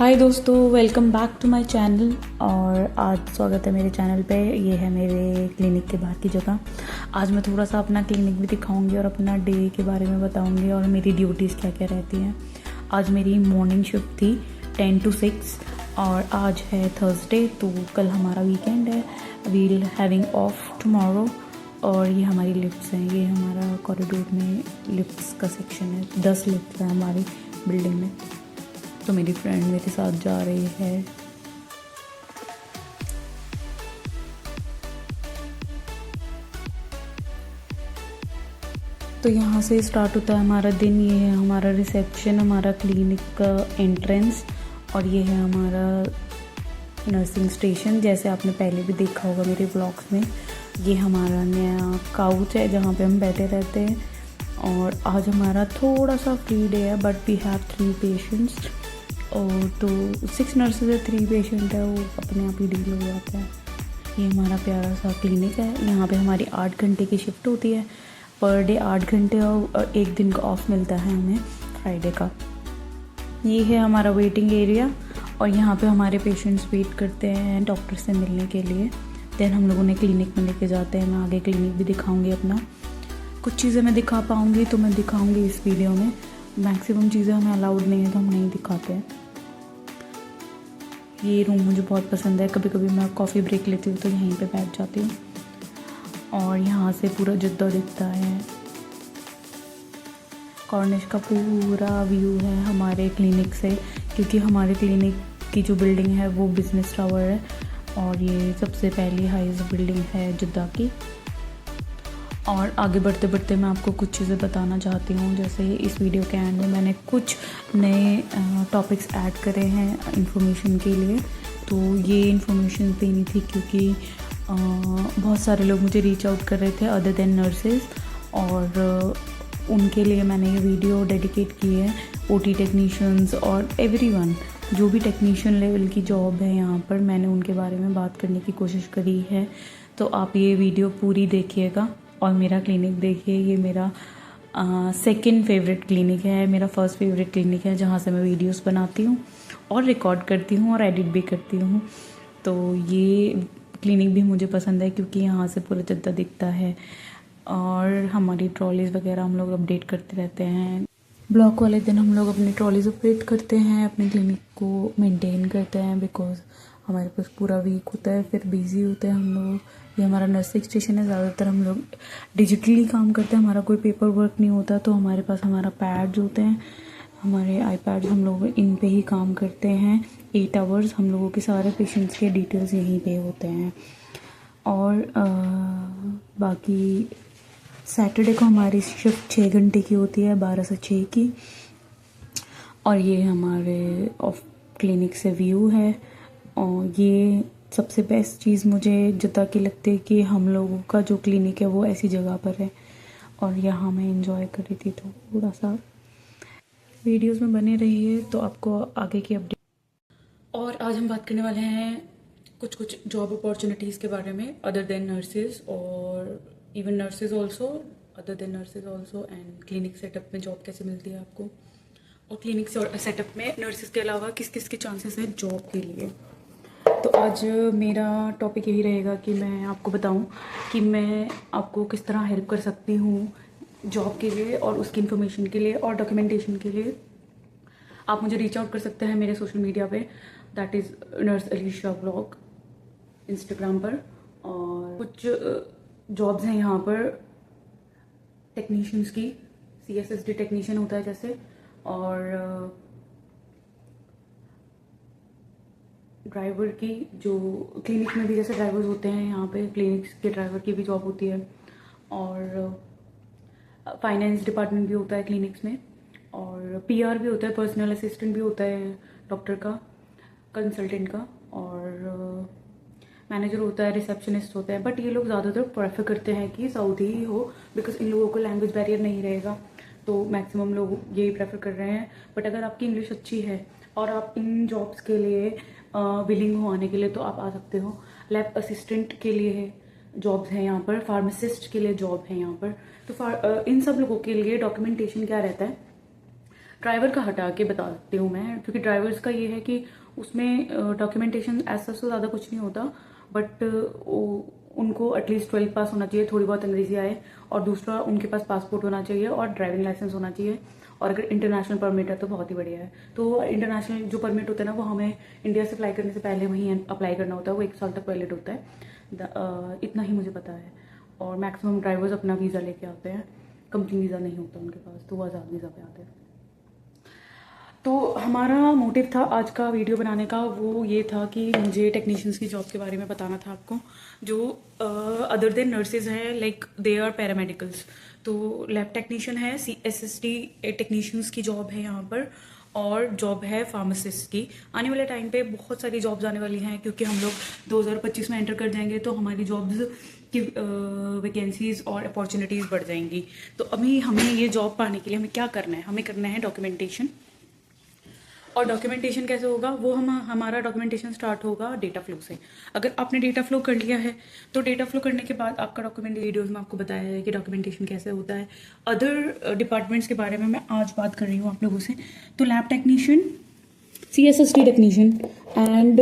हाय दोस्तों, welcome back to my channel. और आज स्वागत है मेरे चैनल पे। ये है मेरे क्लिनिक के बाहर की जगह। आज मैं थोड़ा सा अपना क्लिनिक भी दिखाऊंगी और अपना डे के बारे में बताऊंगी और मेरी ड्यूटीज़ क्या क्या रहती हैं। आज मेरी मॉर्निंग शिफ्ट थी 10 to 6 और आज है थर्सडे, तो कल हमारा वीकेंड है। We'll having off tomorrow. और ये हमारी लिफ्ट्स हैं। ये हमारा कॉरिडोर में लिफ्ट्स का सेक्शन है। 10 लिफ्ट्स हैं हमारी बिल्डिंग में। तो मेरी फ्रेंड मेरे साथ जा रही है। तो यहाँ से स्टार्ट होता है हमारा दिन। ये है हमारा रिसेप्शन, हमारा क्लिनिक का एंट्रेंस। और ये है हमारा नर्सिंग स्टेशन, जैसे आपने पहले भी देखा होगा मेरे ब्लॉग्स में। ये हमारा नया काउच है जहाँ पे हम बैठे रहते हैं। और आज हमारा थोड़ा सा फ्री डे है, बट वी हैव 3 पेशेंट्स। और तो 6 नर्सेज है, 3 पेशेंट है, वो अपने आप ही डील हो जाता है। ये हमारा प्यारा सा क्लिनिक है। यहाँ पे हमारी 8 घंटे की शिफ्ट होती है पर डे, 8 घंटे, और 1 दिन का ऑफ मिलता है हमें फ्राइडे का। ये है हमारा वेटिंग एरिया और यहाँ पे हमारे पेशेंट्स वेट करते हैं डॉक्टर से मिलने के लिए। देन हम लोगों ने क्लिनिक में लेके जाते हैं। मैं आगे क्लिनिक भी दिखाऊंगी अपना। कुछ चीज़ें मैं दिखा पाऊँगी तो मैं दिखाऊँगी इस वीडियो में। मैक्सिमम चीज़ें हमें अलाउड नहीं है तो हम नहीं दिखाते हैं। ये रूम मुझे बहुत पसंद है। कभी कभी मैं कॉफ़ी ब्रेक लेती हूँ तो यहीं पे बैठ जाती हूँ। और यहाँ से पूरा जद्दा दिखता है। कॉर्निश का पूरा व्यू है हमारे क्लिनिक से, क्योंकि हमारे क्लिनिक की जो बिल्डिंग है वो बिजनेस टावर है और ये सबसे पहली हाईएस्ट बिल्डिंग है जद्दा की। और आगे बढ़ते बढ़ते मैं आपको कुछ चीज़ें बताना चाहती हूँ। जैसे इस वीडियो के एंड में मैंने कुछ नए टॉपिक्स ऐड करे हैं इन्फॉर्मेशन के लिए। तो ये इन्फॉर्मेशन देनी थी क्योंकि बहुत सारे लोग मुझे रीच आउट कर रहे थे अदर देन नर्सेज, और उनके लिए मैंने ये वीडियो डेडिकेट की है। ओटी टेक्नीशियंस और एवरीवन, जो भी टेक्नीशियन लेवल की जॉब है यहाँ पर, मैंने उनके बारे में बात करने की कोशिश करी है। तो आप ये वीडियो पूरी देखिएगा और मेरा क्लिनिक देखिए। ये मेरा सेकंड फेवरेट क्लिनिक है। मेरा फर्स्ट फेवरेट क्लिनिक है जहाँ से मैं वीडियोस बनाती हूँ और रिकॉर्ड करती हूँ और एडिट भी करती हूँ। तो ये क्लिनिक भी मुझे पसंद है क्योंकि यहाँ से पूरा जद्दा दिखता है। और हमारी ट्रॉलीज़ वगैरह हम लोग अपडेट करते रहते हैं। ब्लॉक वाले दिन हम लोग अपनी ट्रॉलीज़ अपडेट करते हैं, अपने क्लिनिक को मेंटेन करते हैं, बिकॉज हमारे पास पूरा वीक होता है, फिर बिज़ी होते हैं हम लोग। ये हमारा नर्सिंग स्टेशन है। ज़्यादातर हम लोग डिजिटली काम करते हैं, हमारा कोई पेपर वर्क नहीं होता। तो हमारे पास हमारा पैड्स होते हैं, हमारे आईपैड, हम लोग इन पे ही काम करते हैं 8 आवर्स। हम लोगों के सारे पेशेंट्स के डिटेल्स यहीं पे होते हैं। और बाकी सैटरडे को हमारी शिफ्ट 6 घंटे की होती है, 12 से 6 की। और ये हमारे ऑफ क्लिनिक से व्यू है। और ये सबसे बेस्ट चीज़ मुझे जद्दा की लगती है कि हम लोगों का जो क्लिनिक है वो ऐसी जगह पर है। और यहाँ मैं इंजॉय कर रही थी। तो थोड़ा सा वीडियोस में बने रहिए तो आपको आगे की अपडेट। और आज हम बात करने वाले हैं कुछ जॉब अपॉर्चुनिटीज़ के बारे में अदर देन नर्सेज, और even nurses also, other than nurses also. And clinic setup में जॉब कैसे मिलती है आपको, और क्लिनिक सेटअप में नर्सेज के अलावा किस किस के चांसेस हैं जॉब के लिए। तो आज मेरा टॉपिक यही रहेगा कि मैं आपको बताऊं कि मैं आपको किस तरह हेल्प कर सकती हूँ जॉब के लिए और उसकी इन्फॉर्मेशन के लिए और डॉक्यूमेंटेशन के लिए। आप मुझे रीच आउट कर सकते हैं मेरे सोशल मीडिया पे, that is nurse Alisha blog Instagram पर। और कुछ जॉब्स हैं यहाँ पर टेक्नीशियंस की, CSSD टेक्नीशियन होता है जैसे, और ड्राइवर की, जो क्लिनिक में भी जैसे ड्राइवर्स होते हैं, यहाँ पे क्लिनिक्स के ड्राइवर की भी जॉब होती है। और फाइनेंस डिपार्टमेंट भी होता है क्लिनिक्स में, और PR भी होता है, पर्सनल असिस्टेंट भी होता है डॉक्टर का, कंसल्टेंट का, और मैनेजर होता है, रिसेप्शनिस्ट होता है। बट ये लोग ज़्यादातर प्रेफर करते हैं कि साउथ ही हो, बिकॉज इन लोगों को लैंग्वेज बैरियर नहीं रहेगा। तो मैक्सिमम लोग यही प्रेफर कर रहे हैं। बट अगर आपकी इंग्लिश अच्छी है और आप इन जॉब्स के लिए विलिंग हो आने के लिए, तो आप आ सकते हो। लैब असिस्टेंट के लिए जॉब्स हैं यहाँ पर, फार्मासिस्ट के लिए जॉब है यहाँ पर। तो इन सब लोगों के लिए डॉक्यूमेंटेशन क्या रहता है, ड्राइवर का हटा के बताती हूँ मैं, क्योंकि ड्राइवर्स का ये है कि उसमें डॉक्यूमेंटेशन ऐसा तो ज़्यादा कुछ नहीं होता, बट उनको एटलीस्ट 12th पास होना चाहिए, थोड़ी बहुत अंग्रेजी आए, और दूसरा उनके पास पासपोर्ट होना चाहिए और ड्राइविंग लाइसेंस होना चाहिए, और अगर इंटरनेशनल परमिट है तो बहुत ही बढ़िया है। तो इंटरनेशनल जो परमिट होता है ना, वो हमें इंडिया से अप्लाई करने से पहले वहीं अप्लाई करना होता है, वो 1 साल तक वैलिड होता है। इतना ही मुझे पता है। और मैक्सिमम ड्राइवर्स अपना वीज़ा लेके आते हैं, कंपनी वीज़ा नहीं होता उनके पास, तो वो आज़ाद वीज़ा पे आते हैं। तो हमारा मोटिव था आज का वीडियो बनाने का, वो ये था कि मुझे टेक्नीशियंस की जॉब के बारे में बताना था आपको, जो अदर देन नर्सेज हैं, लाइक दे आर पैरामेडिकल्स। तो लैब टेक्नीशियन है, CSSD टेक्नीशियंस की जॉब है यहाँ पर, और जॉब है फार्मासिस्ट की। आने वाले टाइम पे बहुत सारी जॉब्स आने वाली हैं, क्योंकि हम लोग 2025 में एंटर कर जाएंगे, तो हमारी जॉब्स की वैकेंसीज और अपॉर्चुनिटीज़ बढ़ जाएंगी। तो अभी हमें ये जॉब पाने के लिए हमें क्या करना है, हमें करना है डॉक्यूमेंटेशन। और डॉक्यूमेंटेशन कैसे होगा, वो हमारा डॉक्यूमेंटेशन स्टार्ट होगा डेटा फ्लो से। अगर आपने डेटा फ्लो कर लिया है, तो डेटा फ्लो करने के बाद आपका डॉक्यूमेंट, वीडियोस में आपको बताया है कि डॉक्यूमेंटेशन कैसे होता है। अदर डिपार्टमेंट्स के बारे में मैं आज बात कर रही हूँ आप लोगों से। तो lab technician, CSSD technician and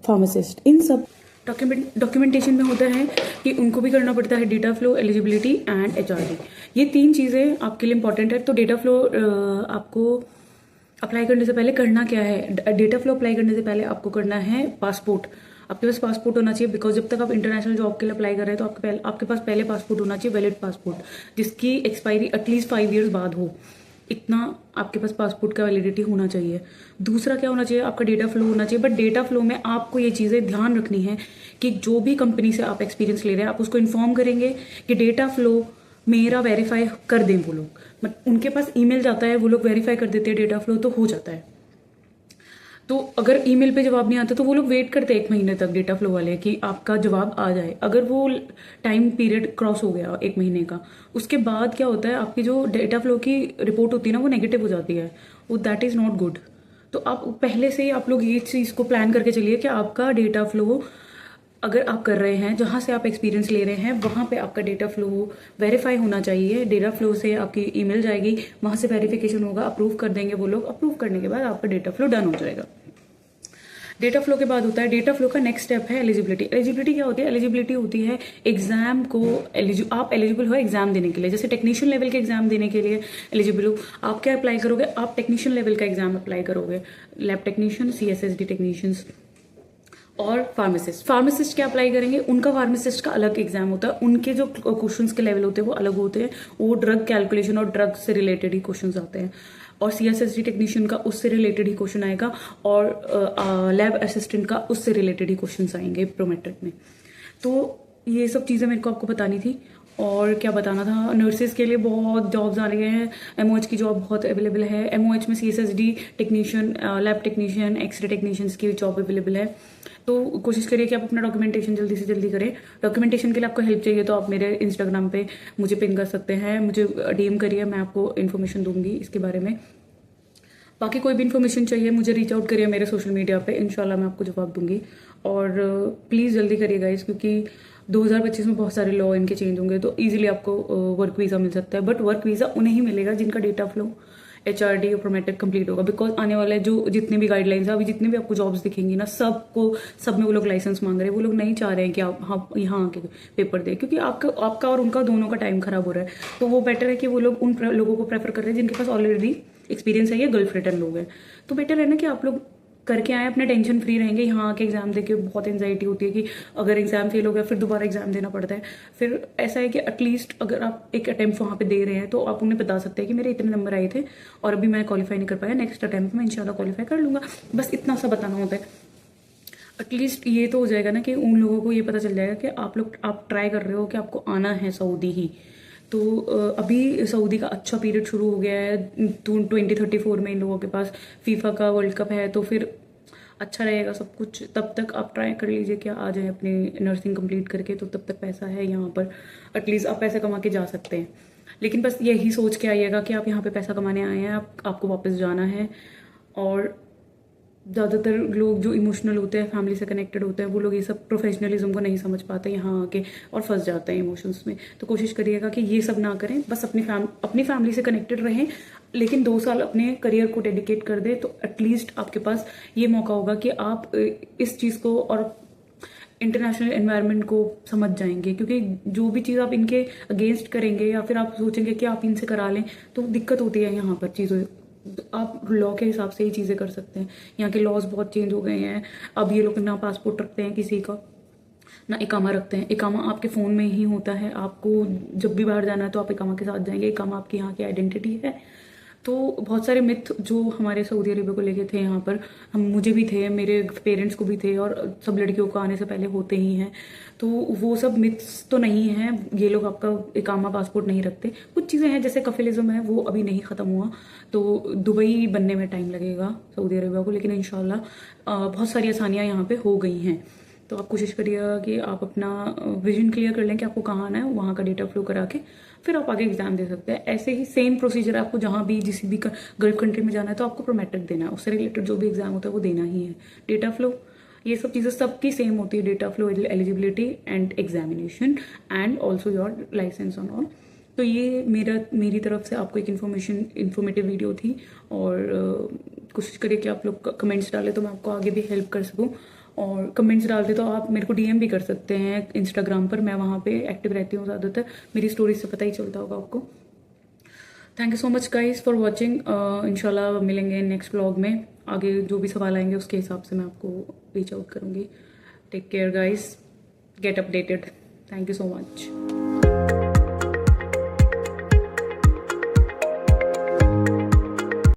pharmacist, इन सब डॉक्यूमेंटेशन में होता है कि उनको भी करना पड़ता है data flow, eligibility and HRD। ये 3 चीज़ें आपके लिए इंपॉर्टेंट है। तो डेटा फ्लो आपको अप्लाई करने से पहले करना क्या है, डेटा फ्लो अप्लाई करने से पहले आपको करना है पासपोर्ट। आपके पास पासपोर्ट होना चाहिए, बिकॉज जब तक आप इंटरनेशनल जॉब के लिए अप्लाई कर रहे हैं तो आपके पास पहले पासपोर्ट होना चाहिए, वैलिड पासपोर्ट, जिसकी एक्सपायरी एटलीस्ट 5 ईयर्स बाद हो। इतना आपके पास पासपोर्ट का वैलिडिटी होना चाहिए। दूसरा क्या होना चाहिए, आपका डेटा फ्लो होना चाहिए। बट डेटा फ्लो में आपको ये चीज़ें ध्यान रखनी है कि जो भी कंपनी से आप एक्सपीरियंस ले रहे हैं, आप उसको इन्फॉर्म करेंगे कि डेटा फ्लो मेरा वेरीफाई कर दें वो लोग। उनके पास ईमेल जाता है, वो लोग वेरीफाई कर देते हैं डेटा फ्लो, तो हो जाता है। तो अगर ईमेल पे जवाब नहीं आता तो वो लोग वेट करते हैं 1 महीने तक, डेटा फ्लो वाले, कि आपका जवाब आ जाए। अगर वो टाइम पीरियड क्रॉस हो गया 1 महीने का, उसके बाद क्या होता है, आपकी जो डेटा फ्लो की रिपोर्ट होती है ना, वो नेगेटिव हो जाती है। वो दैट इज़ नॉट गुड। तो आप पहले से ही आप लोग ये चीज़ को प्लान करके चलिए कि आपका डेटा फ्लो, अगर आप कर रहे हैं, जहाँ से आप एक्सपीरियंस ले रहे हैं, वहाँ पे आपका डेटा फ्लो वेरीफाई होना चाहिए। डेटा फ्लो से आपकी ईमेल जाएगी, वहाँ से वेरिफिकेशन होगा, अप्रूव कर देंगे वो लोग। अप्रूव करने के बाद आपका डेटा फ्लो डन हो जाएगा। डेटा फ्लो के बाद होता है, डेटा फ्लो का नेक्स्ट स्टेप है एलिजिबिलिटी। एलिजिबिलिटी क्या होती है, एलिजिबिलिटी होती है एग्जाम को, आप एलिजिबल हो एग्जाम देने के लिए। जैसे टेक्नीशियन लेवल के एग्जाम देने के लिए एलिजिबल हो, आप क्या अप्लाई करोगे, आप टेक्नीशियन लेवल का एग्जाम अप्लाई करोगे। लैब टेक्नीशियन, CSSD टेक्नीशियंस और फार्मासिस्ट क्या अप्लाई करेंगे, उनका फार्मासिस्ट का अलग एग्जाम होता है। उनके जो क्वेश्चंस के लेवल होते हैं वो अलग होते हैं, वो ड्रग कैलकुलेशन और ड्रग से रिलेटेड ही क्वेश्चंस आते हैं। और CSSD टेक्नीशियन का उससे रिलेटेड ही क्वेश्चन आएगा, और लैब असिस्टेंट का उससे रिलेटेड ही क्वेश्चन आएंगे प्रोमेट्रिक में। तो ये सब चीज़ें मेरे को आपको बतानी थी। और क्या बताना था, नर्सेज के लिए बहुत जॉब्स आ रहे हैं, MOH की जॉब बहुत अवेलेबल है। MOH में CSSD technician, lab technician, x-ray technicians की जॉब अवेलेबल है। तो कोशिश करिए कि आप अपना डॉक्यूमेंटेशन जल्दी से जल्दी करें। डॉक्यूमेंटेशन के लिए आपको हेल्प चाहिए तो आप मेरे इंस्टाग्राम पे मुझे पिन कर सकते हैं, मुझे DM करिए, मैं आपको इन्फॉर्मेशन दूंगी इसके बारे में। बाकी कोई भी इन्फॉर्मेशन चाहिए मुझे रीच आउट करिए मेरे सोशल मीडिया पे, इंशाल्लाह मैं आपको जवाब दूंगी। और प्लीज़ जल्दी करिए गाइस, क्योंकि 2025 में बहुत सारे लॉ इनके चेंज होंगे, तो इजीली आपको वर्क वीज़ा मिल सकता है। बट वर्क वीज़ा उन्हें ही मिलेगा जिनका डेटा फ्लो, HRD और प्रोमेट्रिक कंप्लीट होगा। बिकॉज आने वाले जो जितने भी गाइडलाइंस है, अभी जितने भी आपको जॉब्स दिखेंगी ना, सब में वो लोग लाइसेंस मांग रहे हैं। वो लोग नहीं चाह रहे हैं कि आप यहाँ आके पेपर दें, क्योंकि आपका और उनका दोनों का टाइम खराब हो रहा है। तो वो बेटर है कि वो लोग उन लोगों को प्रेफर कर रहे हैं जिनके पास ऑलरेडी एक्सपीरियंस है या गल्फ रिटर्न लोग हैं। तो बेटर है ना कि आप लोग करके आए, अपने टेंशन फ्री रहेंगे। यहाँ आके एग्जाम देके बहुत एंजाइटी होती है कि अगर एग्जाम फेल हो गया फिर दोबारा एग्जाम देना पड़ता है। फिर ऐसा है कि एटलीस्ट अगर आप एक अटेम्प्ट वहाँ पे दे रहे हैं तो आप उन्हें बता सकते हैं कि मेरे इतने नंबर आए थे और अभी मैं क्वालिफाई नहीं कर पाया, नेक्स्ट अटेम्प्ट में इंशाल्लाह क्वालिफाई कर लूँगा। बस इतना सा बताना होता है। एटलीस्ट ये तो हो जाएगा ना कि उन लोगों को ये पता चल जाएगा कि आप ट्राई कर रहे हो कि आपको आना है सऊदी ही। तो अभी सऊदी का अच्छा पीरियड शुरू हो गया है, 2034 में इन लोगों के पास फीफा का वर्ल्ड कप है, तो फिर अच्छा रहेगा सब कुछ। तब तक आप ट्राई कर लीजिए कि आ जाए अपनी नर्सिंग कंप्लीट करके, तो तब तक पैसा है यहाँ पर, एटलीस्ट आप पैसा कमा के जा सकते हैं। लेकिन बस यही सोच के आइएगा कि आप यहाँ पे पैसा कमाने आए हैं, आपको वापस जाना है। और ज़्यादातर लोग जो इमोशनल होते हैं, फैमिली से कनेक्टेड होते हैं, वो लोग ये सब प्रोफेशनलिज्म को नहीं समझ पाते यहाँ आके और फंस जाते हैं इमोशंस में। तो कोशिश करिएगा कि ये सब ना करें, बस अपनी फैमिली से कनेक्टेड रहें, लेकिन 2 साल अपने करियर को डेडिकेट कर दें, तो एटलीस्ट आपके पास ये मौका होगा कि आप इस चीज़ को और इंटरनेशनल एनवायरनमेंट को समझ जाएंगे। क्योंकि जो भी चीज़ आप इनके अगेंस्ट करेंगे या फिर आप सोचेंगे कि आप इनसे करा लें, तो दिक्कत होती है यहाँ पर चीज़ों। आप लॉ के हिसाब से ही चीज़ें कर सकते हैं। यहाँ के लॉज बहुत चेंज हो गए हैं। अब ये लोग ना पासपोर्ट रखते हैं किसी का, ना इकामा रखते हैं। इकामा आपके फ़ोन में ही होता है। आपको जब भी बाहर जाना है तो आप इकामा के साथ जाएंगे। इकामा आपकी यहाँ की आइडेंटिटी है। तो बहुत सारे मिथ जो हमारे सऊदी अरेबिया को लेके थे यहाँ पर, मुझे भी थे, मेरे पेरेंट्स को भी थे, और सब लड़कियों को आने से पहले होते ही हैं। तो वो सब मिथ्स तो नहीं हैं। ये लोग आपका इकामा पासपोर्ट नहीं रखते। कुछ चीज़ें हैं जैसे कफिलिज्म है, वो अभी नहीं ख़त्म हुआ। तो दुबई बनने में टाइम लगेगा सऊदी अरेबिया को, लेकिन इंशाल्लाह बहुत सारी आसानियाँ यहाँ पे हो गई हैं। तो आप कोशिश करिएगा कि आप अपना विजन क्लियर कर लें कि आपको कहाँ आना है, वहाँ का डेटा फ्लो करा के फिर आप आगे एग्जाम दे सकते हैं। ऐसे ही सेम प्रोसीजर आपको जहाँ भी जिस भी गल्फ कंट्री में जाना है तो आपको प्रोमेट्रिक देना है, उससे रिलेटेड जो भी एग्जाम होता है वो देना ही है। डेटा फ्लो, ये सब चीज़ें सबकी सेम होती है। Data flow, eligibility and examination and also your licence on all. तो ये मेरी तरफ से आपको एक इन्फॉर्मेटिव वीडियो थी। और कोशिश करिए कि आप लोग कमेंट्स डालें तो मैं आपको आगे भी हेल्प कर सकूँ। और कमेंट्स डालते तो आप मेरे को डीएम भी कर सकते हैं इंस्टाग्राम पर। मैं वहाँ पे एक्टिव रहती हूँ ज़्यादातर, मेरी स्टोरीज से पता ही चलता होगा आपको। Thank you so much guys for watching. इंशाल्लाह मिलेंगे नेक्स्ट व्लॉग में। आगे जो भी सवाल आएंगे उसके हिसाब से मैं आपको रीच आउट करूँगी। Take care guys, get updated. Thank you so much.